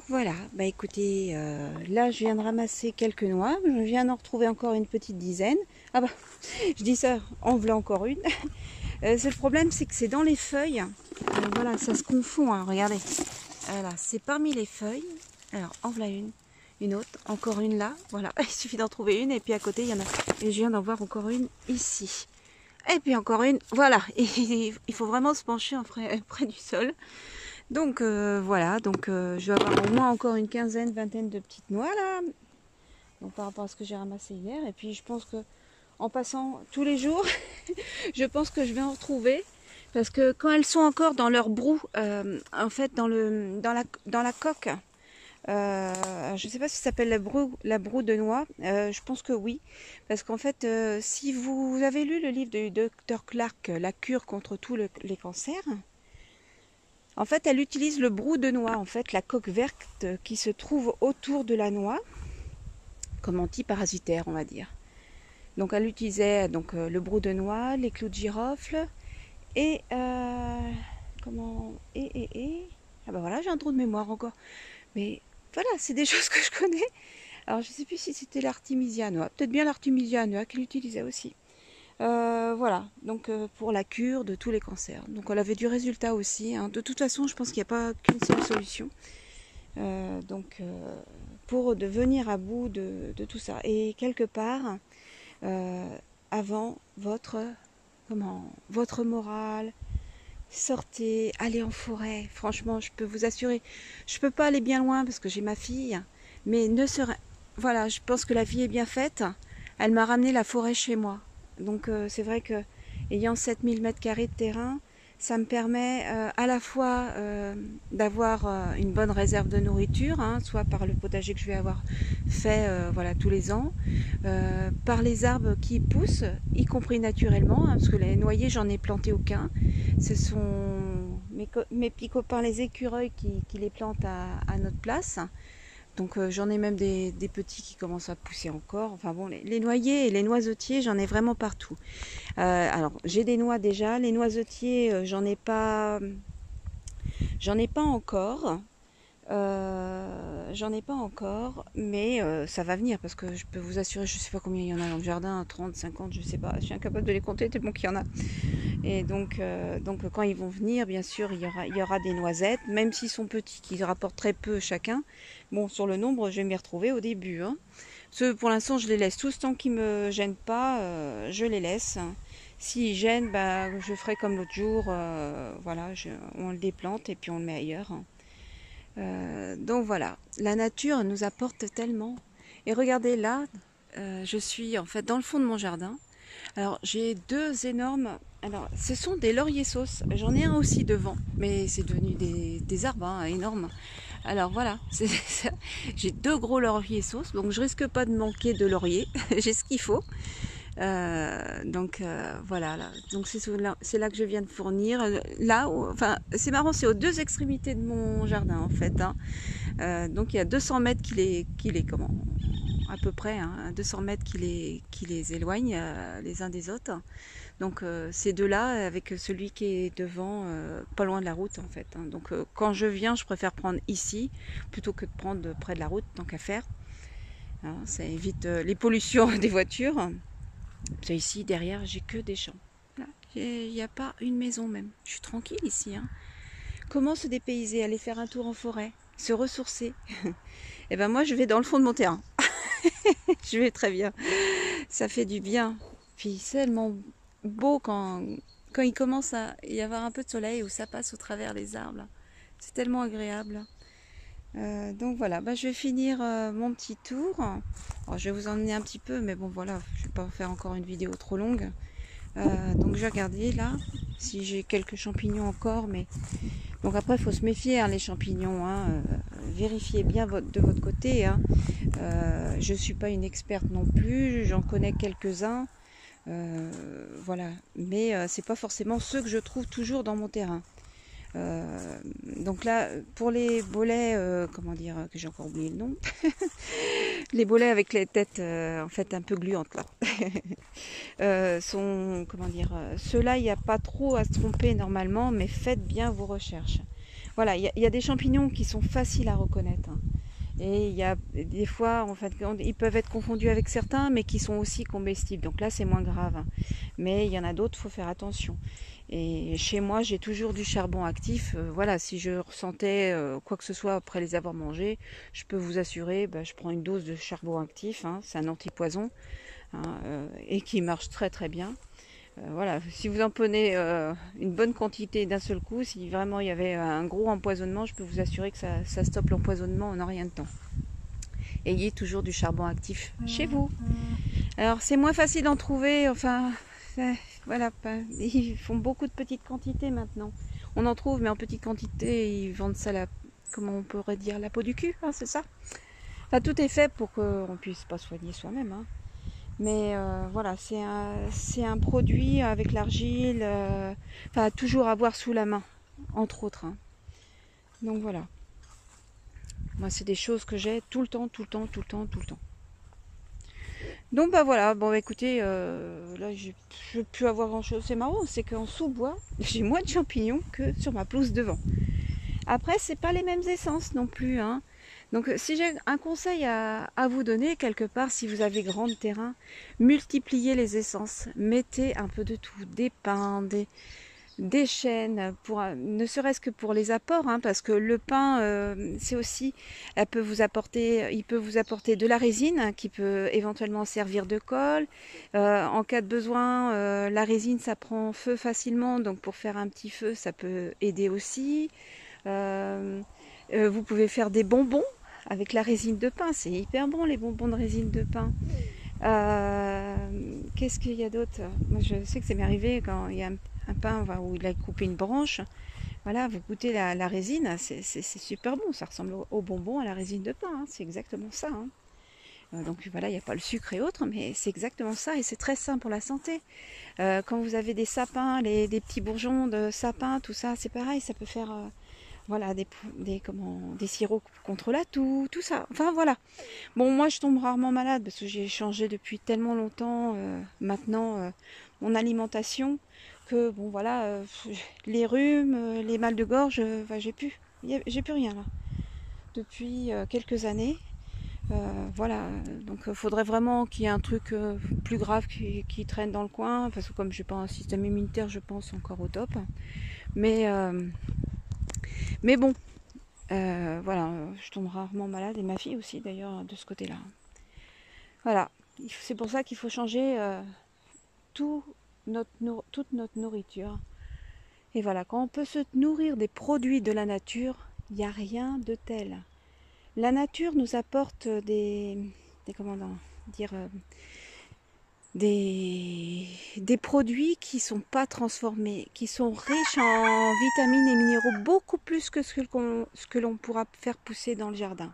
Voilà, bah écoutez, là je viens de ramasser quelques noix, je viens d'en retrouver encore une petite dizaine. Ah bah, je dis ça, en voilà encore une. C'est le problème, c'est que c'est dans les feuilles. Voilà, ça se confond, hein, regardez. Voilà, c'est parmi les feuilles. Alors, en voilà une autre, encore une là. Voilà, il suffit d'en trouver une et puis à côté il y en a. Et je viens d'en voir encore une ici. Et puis encore une, voilà. Et il faut vraiment se pencher près du sol. Donc voilà, donc je vais avoir au moins encore une quinzaine, vingtaine de petites noix là, donc par rapport à ce que j'ai ramassé hier. Et puis je pense que en passant tous les jours, je pense que je vais en retrouver. Parce que quand elles sont encore dans leur brou, en fait dans la coque, je ne sais pas si ça s'appelle la broue de noix, je pense que oui. Parce qu'en fait, si vous avez lu le livre du docteur Clark, La cure contre tous les cancers, en fait, elle utilise le brou de noix, en fait, la coque verte qui se trouve autour de la noix, comme antiparasitaire, on va dire. Donc, elle utilisait le brou de noix, les clous de girofle et ah ben voilà, j'ai un trou de mémoire encore. Mais voilà, c'est des choses que je connais. Alors, je ne sais plus si c'était l'artémisia noix, peut-être bien l'artémisia noix qu'elle utilisait aussi. Voilà, donc pour la cure de tous les cancers. Donc elle avait du résultat aussi, hein. De toute façon, je pense qu'il n'y a pas qu'une seule solution. Pour devenir à bout de tout ça. Et quelque part, avant votre morale, sortez, allez en forêt. Franchement, je peux vous assurer, je peux pas aller bien loin parce que j'ai ma fille, mais voilà, je pense que la vie est bien faite. Elle m'a ramené la forêt chez moi. Donc c'est vrai que ayant 7000 m² de terrain, ça me permet à la fois d'avoir une bonne réserve de nourriture, hein, soit par le potager que je vais avoir fait voilà, tous les ans, par les arbres qui poussent, y compris naturellement, hein, parce que les noyers, j'en ai planté aucun. Ce sont mes petits copains les écureuils qui les plantent à notre place. Donc j'en ai même des petits qui commencent à pousser encore. Enfin bon, les noyers et les noisetiers, j'en ai vraiment partout. Alors j'ai des noix déjà. Les noisetiers, j'en ai pas encore. J'en ai pas encore, mais ça va venir parce que je peux vous assurer, je sais pas combien il y en a dans le jardin, 30, 50, je sais pas, je suis incapable de les compter tellement qu'il y en a. Et donc quand ils vont venir, bien sûr, il y aura des noisettes, même s'ils sont petits, qui rapportent très peu chacun. Bon, sur le nombre, je vais m'y retrouver au début, hein. Pour l'instant, je les laisse tous tant qu'ils me gênent pas, je les laisse. S'ils gênent, bah, je ferai comme l'autre jour, voilà, on le déplante et puis on le met ailleurs. Donc voilà, la nature nous apporte tellement. Et regardez là, je suis en fait dans le fond de mon jardin. Alors j'ai deux énormes. Alors ce sont des lauriers sauces. J'en ai un aussi devant, mais c'est devenu des arbres hein, énormes. Alors voilà, j'ai deux gros lauriers sauces, donc je risque pas de manquer de lauriers. J'ai ce qu'il faut. Voilà, là. Donc c'est là que je viens de fournir. Enfin c'est marrant, c'est aux deux extrémités de mon jardin en fait, hein. Donc il y a 200 mètres comment, à peu près, hein, 200 mètres qui les éloignent les uns des autres. Donc ces deux-là avec celui qui est devant, pas loin de la route en fait, hein. Donc quand je viens, je préfère prendre ici plutôt que de prendre près de la route, tant qu'à faire. Hein, ça évite les pollutions des voitures. Ici, derrière, j'ai que des champs. Il n'y a pas une maison même. Je suis tranquille ici, hein. Comment se dépayser, aller faire un tour en forêt, se ressourcer? Eh ben moi, je vais dans le fond de mon terrain. Je vais très bien. Ça fait du bien. Puis c'est tellement beau quand il commence à y avoir un peu de soleil où ça passe au travers les arbres. C'est tellement agréable. Donc voilà, bah, je vais finir mon petit tour. Alors, je vais vous emmener un petit peu, mais bon voilà, je vais pas faire encore une vidéo trop longue. Donc je vais regarder là si j'ai quelques champignons encore, mais donc après il faut se méfier hein, les champignons, hein, vérifiez bien de votre côté, hein. Je suis pas une experte non plus, j'en connais quelques-uns, voilà, mais c'est pas forcément ceux que je trouve toujours dans mon terrain. Donc là, pour les bolets, comment dire, que j'ai encore oublié le nom, les bolets avec les têtes en fait un peu gluantes là, comment dire, ceux-là, il n'y a pas trop à se tromper normalement, mais faites bien vos recherches. voilà, il y a des champignons qui sont faciles à reconnaître, hein. Et il y a des fois, en fait, ils peuvent être confondus avec certains, mais qui sont aussi comestibles. Donc là, c'est moins grave, hein. Mais il y en a d'autres, il faut faire attention. Et chez moi, j'ai toujours du charbon actif. Voilà, si je ressentais quoi que ce soit après les avoir mangés, je peux vous assurer, je prends une dose de charbon actif, hein. C'est un antipoison, hein, et qui marche très très bien. Voilà, si vous en prenez une bonne quantité d'un seul coup, si vraiment il y avait un gros empoisonnement, je peux vous assurer que ça stoppe l'empoisonnement en rien de temps. Ayez toujours du charbon actif chez vous. Alors c'est moins facile d'en trouver, enfin voilà, ils font beaucoup de petites quantités maintenant. On en trouve, mais en petite quantité, ils vendent ça comment on pourrait dire, la peau du cul, hein, c'est ça. Enfin, tout est fait pour qu'on puisse pas soigner soi-même, hein. Mais voilà, c'est un produit avec l'argile, enfin toujours avoir sous la main, entre autres, hein. Donc voilà. Moi, c'est des choses que j'ai tout le temps, tout le temps, tout le temps, tout le temps. Donc voilà, bon écoutez, là je ne peux plus avoir grand chose. C'est marrant, c'est qu'en sous-bois, j'ai moins de champignons que sur ma pelouse devant. Après, c'est pas les mêmes essences non plus, hein. Donc si j'ai un conseil à vous donner quelque part, si vous avez grand terrain, multipliez les essences, mettez un peu de tout, des pins, des chênes, ne serait-ce que pour les apports, hein, parce que le pin, c'est aussi, il peut vous apporter de la résine, hein, qui peut éventuellement servir de colle. En cas de besoin, la résine ça prend feu facilement, donc pour faire un petit feu ça peut aider aussi. Vous pouvez faire des bonbons avec la résine de pin, c'est hyper bon les bonbons de résine de pin. Qu'est-ce qu'il y a d'autre? Moi je sais que ça m'est arrivé quand il y a un pin où il a coupé une branche. Voilà, vous goûtez la résine, c'est super bon, ça ressemble au bonbon à la résine de pin, hein, c'est exactement ça, hein. Donc voilà, il n'y a pas le sucre et autres, mais c'est exactement ça et c'est très sain pour la santé. Quand vous avez des sapins, des petits bourgeons de sapin, tout ça, c'est pareil, ça peut faire voilà, des sirops contre la toux, tout ça. Enfin voilà. Bon, moi je tombe rarement malade parce que j'ai changé depuis tellement longtemps maintenant mon alimentation que bon voilà, les rhumes, les mal de gorge, j'ai plus rien là depuis quelques années. Voilà, donc faudrait vraiment qu'il y ait un truc plus grave qui traîne dans le coin, parce que comme j'ai pas un système immunitaire, je pense encore au top. Mais bon, voilà, je tombe rarement malade, et ma fille aussi d'ailleurs de ce côté-là. Voilà, c'est pour ça qu'il faut changer toute notre nourriture. Et voilà, quand on peut se nourrir des produits de la nature, il n'y a rien de tel. La nature nous apporte des produits qui ne sont pas transformés, qui sont riches en vitamines et minéraux, beaucoup plus que ce que l'on pourra faire pousser dans le jardin.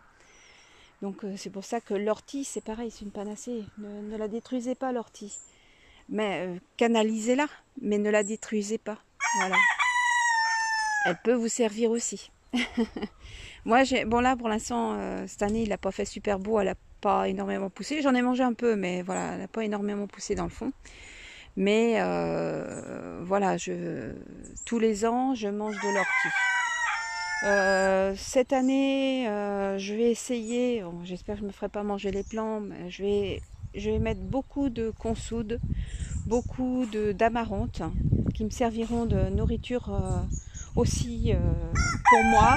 Donc c'est pour ça que l'ortie, c'est pareil, c'est une panacée. Ne la détruisez pas, l'ortie. Mais canalisez-la, mais ne la détruisez pas. Voilà. Elle peut vous servir aussi. Moi, bon là pour l'instant, cette année, il n'a pas fait super beau, elle n'a pas énormément poussé. J'en ai mangé un peu, mais voilà, elle n'a pas énormément poussé dans le fond. Mais voilà, tous les ans, je mange de l'ortie. Cette année, je vais essayer, j'espère que je ne me ferai pas manger les plants, mais je vais mettre beaucoup de consoude, beaucoup d'amarante, qui me serviront de nourriture aussi pour moi,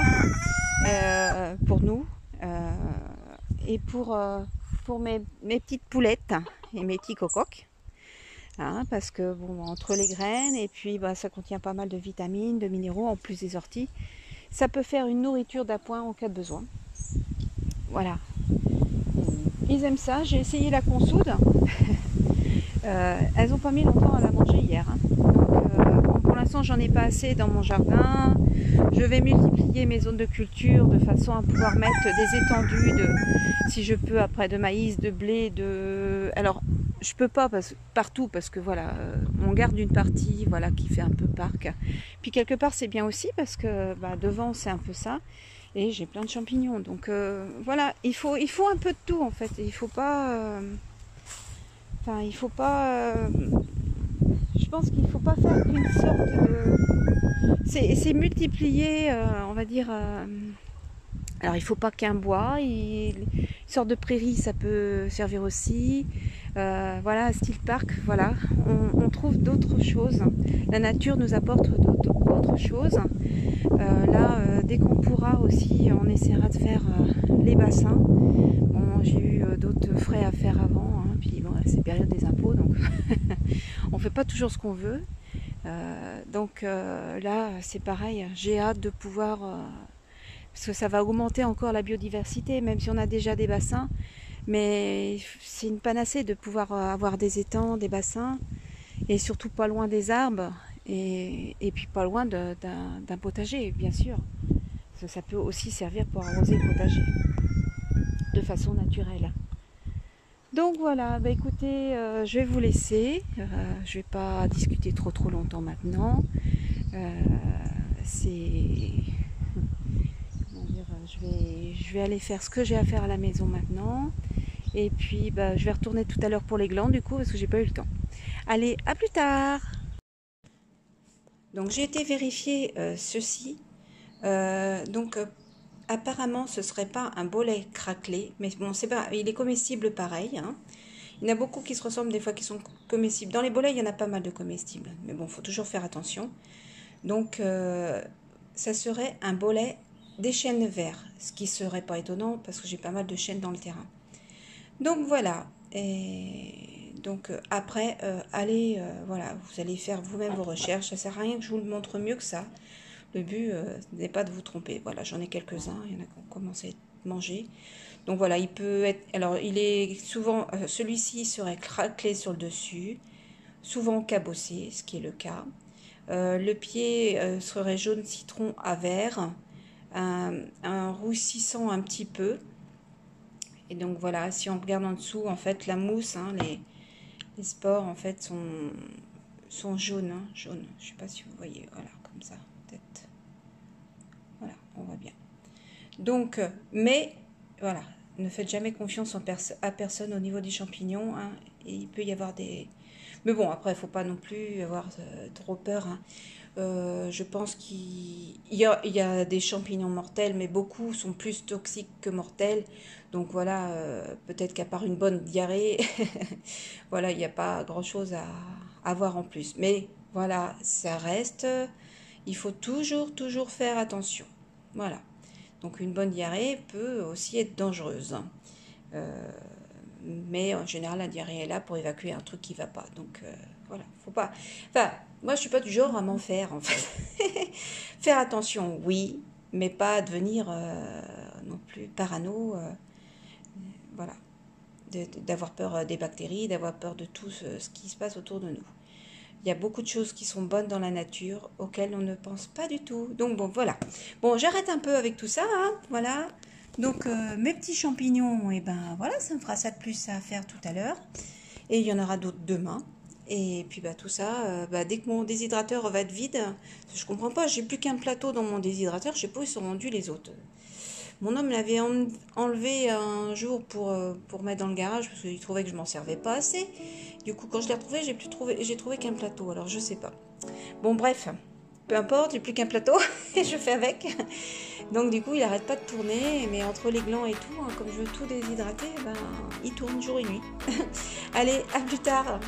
pour nous, et pour mes petites poulettes et mes petits cococs, hein, parce que bon, entre les graines et puis ça contient pas mal de vitamines, de minéraux en plus des orties, ça peut faire une nourriture d'appoint en cas de besoin. Voilà, ils aiment ça. J'ai essayé la consoude. Elles n'ont pas mis longtemps à la manger hier, hein. Donc, bon, pour l'instant j'en ai pas assez dans mon jardin. Je vais multiplier mes zones de culture de façon à pouvoir mettre des étendues si je peux après, de maïs, de blé, alors je peux pas partout parce que voilà, on garde une partie, voilà, qui fait un peu parc. Puis quelque part c'est bien aussi parce que devant c'est un peu ça. Et j'ai plein de champignons. Donc voilà, il faut un peu de tout en fait. Il faut pas je pense qu'il ne faut pas faire qu'une sorte de... c'est multiplié, on va dire. Alors il faut pas qu'un bois, une sorte de prairie ça peut servir aussi. Voilà, style parc, voilà, on trouve d'autres choses. La nature nous apporte d'autres choses. Là, dès qu'on pourra aussi, on essaiera de faire les bassins. Bon, j'ai eu d'autres frais à faire avant, hein, puis bon, c'est période des impôts, donc on fait pas toujours ce qu'on veut. Donc là, c'est pareil, j'ai hâte de pouvoir, parce que ça va augmenter encore la biodiversité, même si on a déjà des bassins, mais c'est une panacée de pouvoir avoir des étangs, des bassins, et surtout pas loin des arbres, et puis pas loin d'un potager, bien sûr. Parce que ça peut aussi servir pour arroser le potager, de façon naturelle. Donc voilà, bah écoutez, je vais vous laisser, je vais pas discuter trop longtemps maintenant. C'est... Comment dire, je vais aller faire ce que j'ai à faire à la maison maintenant. Et puis bah, je vais retourner tout à l'heure pour les glands du coup, parce que j'ai pas eu le temps. Allez, à plus tard. Donc j'ai été vérifier ceci. Apparemment ce serait pas un bolet craquelé, mais bon c'est pas, il est comestible pareil, hein. Il y en a beaucoup qui se ressemblent des fois qui sont comestibles. Dans les bolets il y en a pas mal de comestibles, mais bon faut toujours faire attention. Donc ça serait un bolet des chênes verts, ce qui serait pas étonnant parce que j'ai pas mal de chênes dans le terrain. Donc voilà, et donc après allez, voilà, vous allez faire vous-même vos recherches, ça sert à rien que je vous le montre mieux que ça. Le but n'est pas de vous tromper. Voilà, j'en ai quelques-uns, il y en a qui ont commencé à manger. Donc voilà, il peut être, alors il est souvent, celui-ci serait craquelé sur le dessus, souvent cabossé, ce qui est le cas. Le pied serait jaune citron à vert, un roussissant un petit peu. Et donc voilà, si on regarde en dessous, en fait, la mousse, hein, les spores, en fait, sont jaunes, hein, jaunes. Je ne sais pas si vous voyez, voilà, comme ça, peut-être. Voilà, on voit bien. Donc, mais, voilà, ne faites jamais confiance à personne au niveau des champignons, hein, et il peut y avoir des... Mais bon, après, il ne faut pas non plus avoir trop peur, hein. Je pense qu'il y a des champignons mortels, mais beaucoup sont plus toxiques que mortels. Donc voilà, peut-être qu'à part une bonne diarrhée, voilà, il n'y a pas grand-chose à avoir en plus. Mais voilà, ça reste, il faut toujours faire attention. Voilà. Donc une bonne diarrhée peut aussi être dangereuse. Mais en général, la diarrhée est là pour évacuer un truc qui ne va pas. Donc voilà, faut pas... Enfin, moi, je suis pas du genre à m'en faire, en fait. Faire attention, oui, mais pas devenir non plus parano. Voilà, d'avoir peur des bactéries, d'avoir peur de tout ce qui se passe autour de nous. Il y a beaucoup de choses qui sont bonnes dans la nature auxquelles on ne pense pas du tout. Donc bon, voilà. Bon, j'arrête un peu avec tout ça, hein, voilà. Donc mes petits champignons, et ben voilà, ça me fera ça de plus à faire tout à l'heure. Et il y en aura d'autres demain. Et puis bah, tout ça, dès que mon déshydrateur va être vide, je comprends pas, j'ai plus qu'un plateau dans mon déshydrateur, je sais pas où ils sont rendus les autres. Mon homme l'avait enlevé un jour pour mettre dans le garage parce qu'il trouvait que je m'en servais pas assez. Du coup, quand je l'ai retrouvé, j'ai trouvé qu'un plateau, alors je sais pas. Bon bref, peu importe, j'ai plus qu'un plateau et je fais avec. Donc du coup, il arrête pas de tourner, mais entre les glands et tout, hein, comme je veux tout déshydrater, ben, il tourne jour et nuit. Allez, à plus tard.